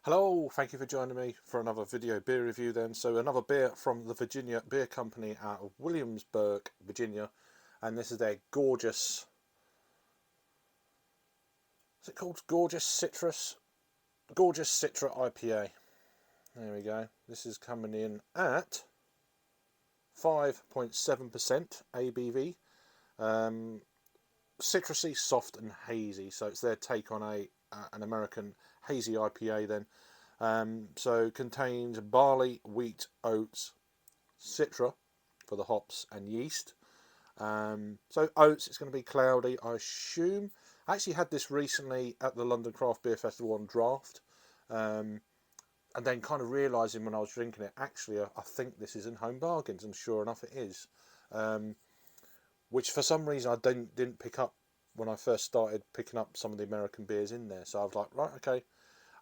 Hello, thank you for joining me for another video beer review then. So another beer from the Virginia Beer Company out of Williamsburg, Virginia. And this is their gorgeous, is it called Gorgeous Citrus? Gorgeous Citra IPA. There we go. This is coming in at 5.7% ABV. Citrusy, soft and hazy. So it's their take on an American hazy IPA then. So contains barley, wheat, oats, citra for the hops and yeast. So oats, it's going to be cloudy, I assume. I actually had this recently at the London Craft Beer Festival on draft, and then kind of realising when I was drinking it, actually I think this is in Home Bargains, and sure enough it is. Which for some reason I didn't pick up when I first started picking up some of the American beers in there. So I was like, right, okay.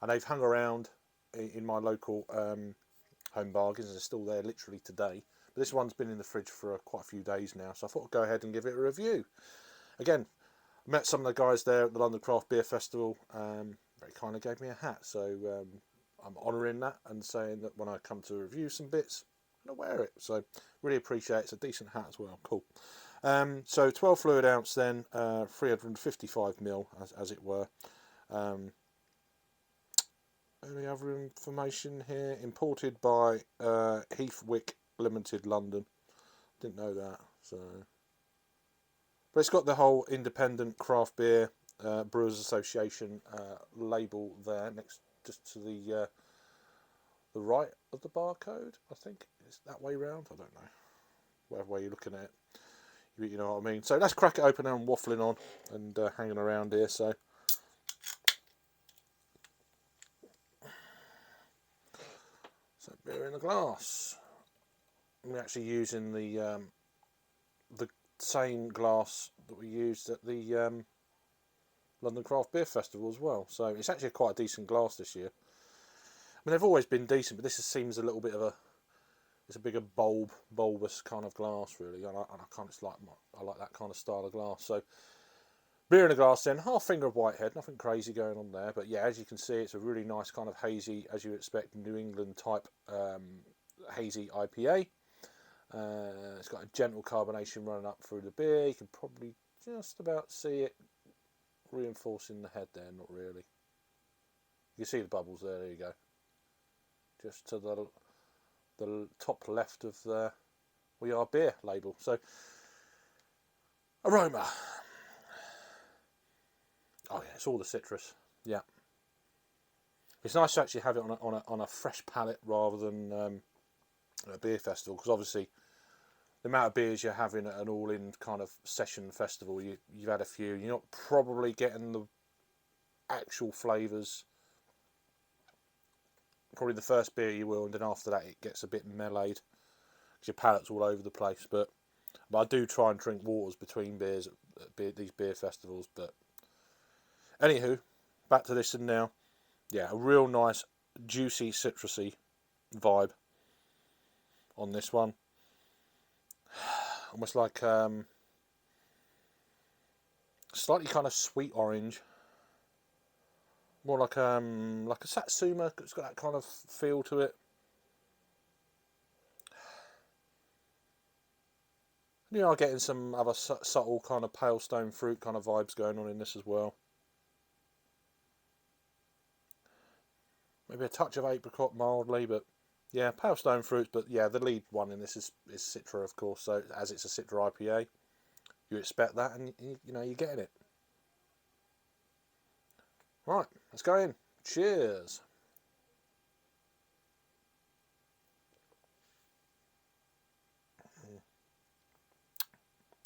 And they've hung around in my local Home Bargains and are still there literally today. But this one's been in the fridge for quite a few days now, so I thought I'd go ahead and give it a review. Again, I met some of the guys there at the London Craft Beer Festival. Very kindly gave me a hat, so I'm honouring that and saying that when I come to review some bits, I'm going to wear it. So really appreciate it. It's a decent hat as well. Cool. So 12 fluid ounce then, 355ml as it were. Any other information here? Imported by Heathwick Limited, London. Didn't know that. So, but it's got the whole Independent Craft Beer Brewers Association label there next, just to the right of the barcode. I think it's that way round. I don't know. Whatever way you're looking at it, you know what I mean. So let's crack it open now. I'm waffling on and hanging around here. So. So beer in a glass. We're actually using the same glass that we used at the London Craft Beer Festival as well. So it's actually quite a decent glass this year. I mean, they've always been decent, but this seems a little bit of it's a bigger bulbous kind of glass really, and I kind of I like that kind of style of glass. So beer in a glass then, half finger of Whitehead, nothing crazy going on there, but yeah, as you can see, it's a really nice kind of hazy, as you expect, New England type hazy IPA. It's got a gentle carbonation running up through the beer. You can probably just about see it reinforcing the head there, not really. You can see the bubbles there, there you go. Just to the top left of the We Are Beer label. So, aroma. Oh yeah, it's all the citrus. Yeah. It's nice to actually have it on a fresh palate rather than a beer festival, because obviously the amount of beers you're having at an all-in kind of session festival, you've had a few, you're not probably getting the actual flavours. Probably the first beer you will, and then after that it gets a bit mellow because your palate's all over the place. But I do try and drink waters between beers at these beer festivals. But anywho, back to this and now. Yeah, a real nice, juicy, citrusy vibe on this one. Almost like slightly kind of sweet orange, more like a satsuma. It's got that kind of feel to it. You know, I'm getting some other subtle kind of pale stone fruit kind of vibes going on in this as well. Maybe a touch of apricot mildly, but yeah, pale stone fruits. But yeah, the lead one in this is Citra, of course. So as it's a Citra IPA, you expect that, and you know you're getting it. Right, let's go in. Cheers.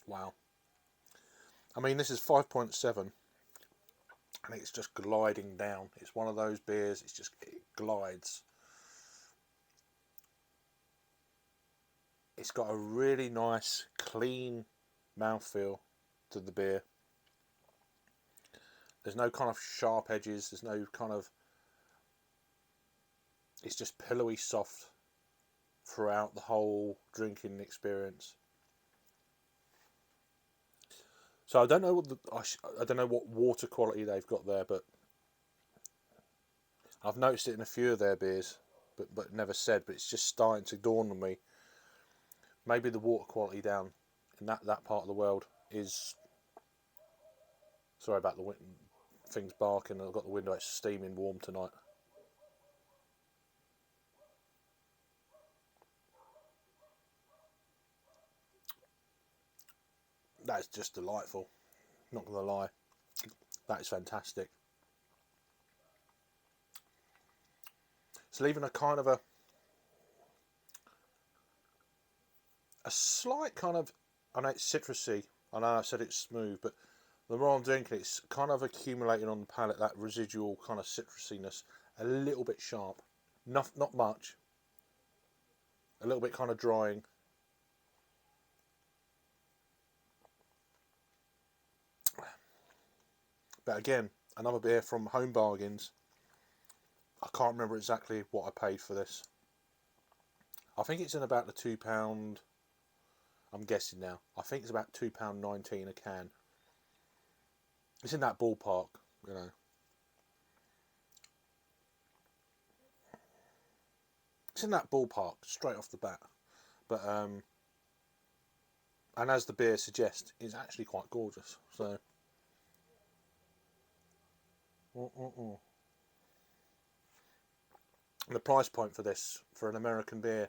Wow. I mean, this is 5.7, and it's just gliding down. It's one of those beers. It glides. It's got a really nice, clean mouthfeel to the beer. There's no kind of sharp edges. There's no kind of... It's just pillowy soft throughout the whole drinking experience. So I don't know what I don't know what water quality they've got there, but I've noticed it in a few of their beers, but never said. But it's just starting to dawn on me. Maybe the water quality down in that part of the world is. Sorry about the things barking. I've got the window. It's steaming warm tonight. That is just delightful. Not gonna lie, that is fantastic. It's leaving a kind of a slight kind of. I know it's citrusy. I know I said it's smooth, but the more I'm drinking, it's kind of accumulating on the palate. That residual kind of citrusiness, a little bit sharp, not much. A little bit kind of drying. But again, another beer from Home Bargains. I can't remember exactly what I paid for this. I think it's in about the £2. I'm guessing now. I think it's about £2.19 a can. It's in that ballpark, you know. It's in that ballpark straight off the bat. But and as the beer suggests, it's actually quite gorgeous. So. And the price point for this, for an American beer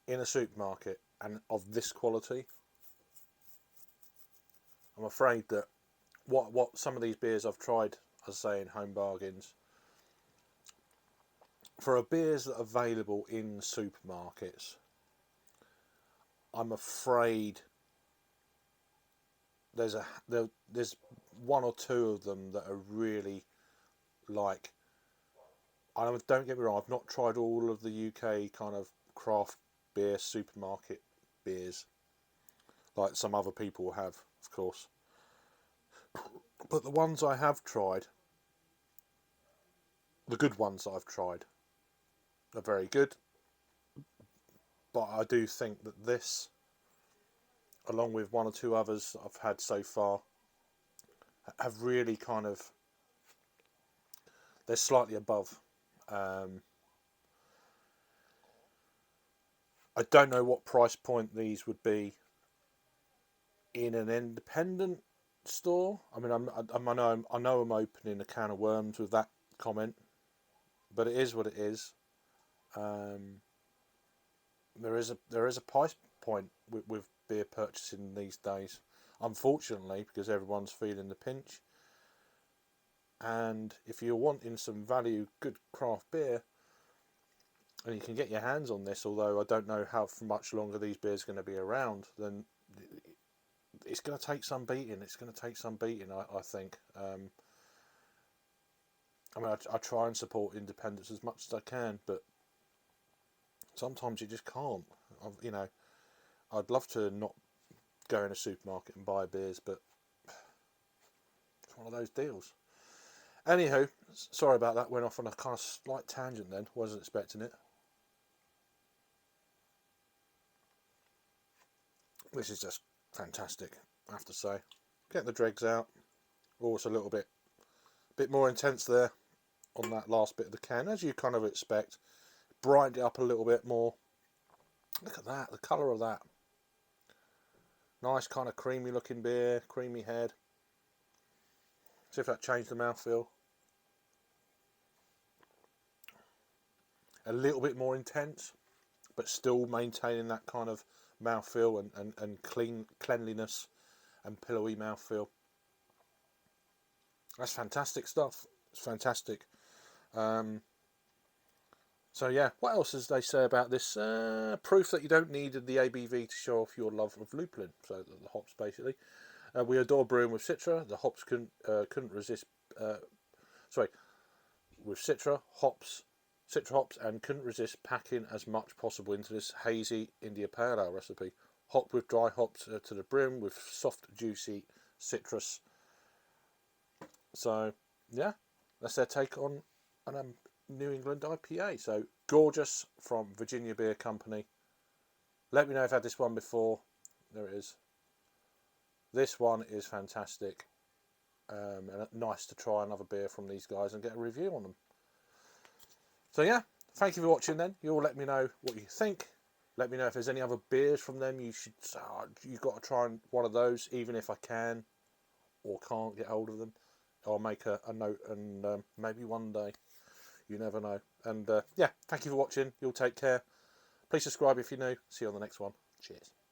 in a supermarket and of this quality, I'm afraid that what some of these beers I've tried, as I say, in Home Bargains, for a beers that are available in supermarkets, I'm afraid there's one or two of them that are really like. I don't get me wrong, I've not tried all of the UK kind of craft beer supermarket beers like some other people have, of course. But the ones I have tried, the good ones that I've tried, are very good. But I do think that this, along with one or two others that I've had so far, have really kind of. They're slightly above. I don't know what price point these would be in an independent store. I mean, I know I'm opening a can of worms with that comment, but it is what it is. Um, there is a price point with beer purchasing these days, unfortunately, because everyone's feeling the pinch. And if you're wanting some value, good craft beer, and you can get your hands on this, although I don't know how much longer these beers are going to be around, then it's going to take some beating. It's going to take some beating, I think. I mean, I try and support independence as much as I can, but sometimes you just can't. You know, I'd love to not go in a supermarket and buy beers, but it's one of those deals. Anywho, sorry about that. Went off on a kind of slight tangent then. Wasn't expecting it. This is just fantastic, I have to say. Get the dregs out. Oh, it's a bit more intense there on that last bit of the can, as you kind of expect. Brightened it up a little bit more. Look at that, the colour of that. Nice kind of creamy looking beer, creamy head. See if that changed the mouthfeel. A little bit more intense, but still maintaining that kind of mouthfeel and cleanliness and pillowy mouthfeel. That's fantastic stuff. It's fantastic. So yeah, what else does they say about this? Proof that you don't need the ABV to show off your love of lupulin. So the hops, basically. We adore brewing with Citra. The hops couldn't resist. Sorry, with Citra hops, and couldn't resist packing as much possible into this hazy India Pale Ale recipe. Hop with dry hops to the brim with soft, juicy citrus. So yeah, that's their take on New England IPA. So gorgeous from Virginia Beer Company. Let me know if I've had this one before. There it is. This one is fantastic. and nice to try another beer from these guys and get a review on them. So yeah, thank you for watching then. You all let me know what you think. Let me know if there's any other beers from them you've got to try one of those, even if I can or can't get hold of them. I'll make a note, and maybe one day. You never know. And yeah, thank you for watching. You'll take care. Please subscribe if you're new. See you on the next one. Cheers.